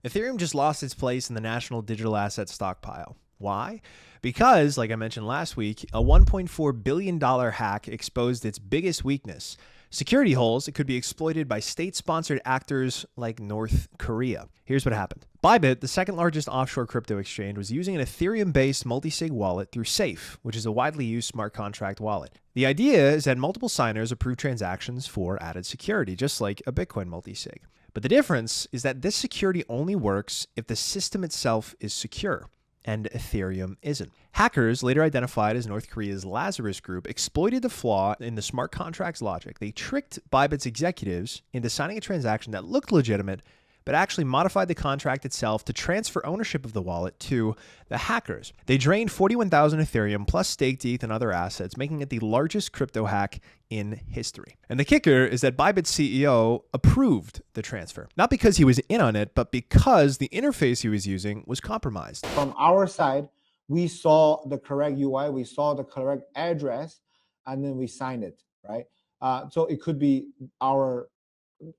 Ethereum just lost its place in the national digital asset stockpile. Why? Because, like I mentioned last week, a $1.4 billion hack exposed its biggest weakness: security holes that could be exploited by state-sponsored actors like North Korea. Here's what happened. Bybit, the second largest offshore crypto exchange, was using an Ethereum-based multi-sig wallet through Safe, which is a widely used smart contract wallet. The idea is that multiple signers approve transactions for added security, just like a Bitcoin multi-sig. But the difference is that this security only works if the system itself is secure, and Ethereum isn't. Hackers, later identified as North Korea's Lazarus Group, exploited the flaw in the smart contract's logic. They tricked Bybit's executives into signing a transaction that looked legitimate, but actually modified the contract itself to transfer ownership of the wallet to the hackers. They drained 41,000 Ethereum plus staked ETH and other assets, making it the largest crypto hack in history. And the kicker is that Bybit's CEO approved the transfer, not because he was in on it, but because the interface he was using was compromised. From our side, we saw the correct UI, we saw the correct address, and then we signed it, right? So it could be all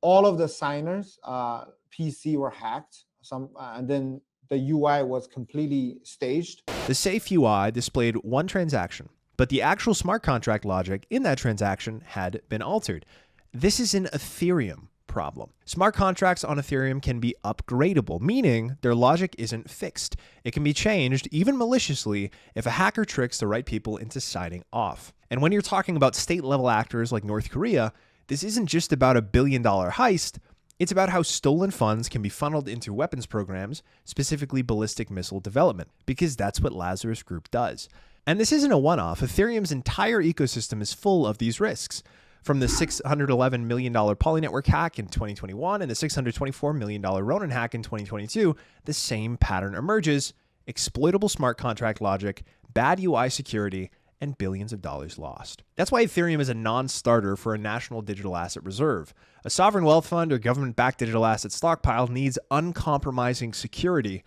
of the signers' PC were hacked, and then the UI was completely staged. The Safe UI displayed one transaction, but the actual smart contract logic in that transaction had been altered. This is an Ethereum problem. Smart contracts on Ethereum can be upgradable, meaning their logic isn't fixed. It can be changed, even maliciously, if a hacker tricks the right people into signing off. And when you're talking about state-level actors like North Korea, this isn't just about a billion-dollar heist. It's about how stolen funds can be funneled into weapons programs, specifically ballistic missile development, because that's what Lazarus Group does. And this isn't a one-off. Ethereum's entire ecosystem is full of these risks. From the $611 million Poly Network hack in 2021 and the $624 million Ronin hack in 2022, the same pattern emerges: exploitable smart contract logic, bad UI security, and billions of dollars lost. That's why Ethereum is a non-starter for a national digital asset reserve. A sovereign wealth fund or government-backed digital asset stockpile needs uncompromising security,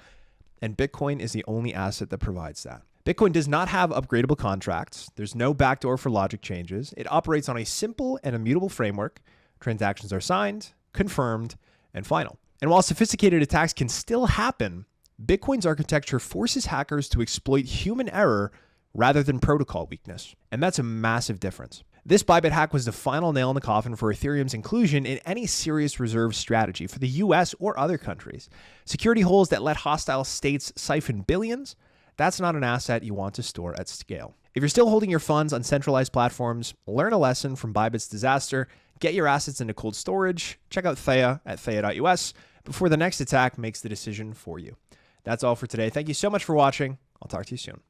and Bitcoin is the only asset that provides that. Bitcoin does not have upgradable contracts. There's no backdoor for logic changes. It operates on a simple and immutable framework. Transactions are signed, confirmed, and final. And while sophisticated attacks can still happen, Bitcoin's architecture forces hackers to exploit human error rather than protocol weakness. And that's a massive difference. This Bybit hack was the final nail in the coffin for Ethereum's inclusion in any serious reserve strategy for the US or other countries. Security holes that let hostile states siphon billions, that's not an asset you want to store at scale. If you're still holding your funds on centralized platforms, learn a lesson from Bybit's disaster, get your assets into cold storage, check out Theia at theia.us before the next attack makes the decision for you. That's all for today. Thank you so much for watching. I'll talk to you soon.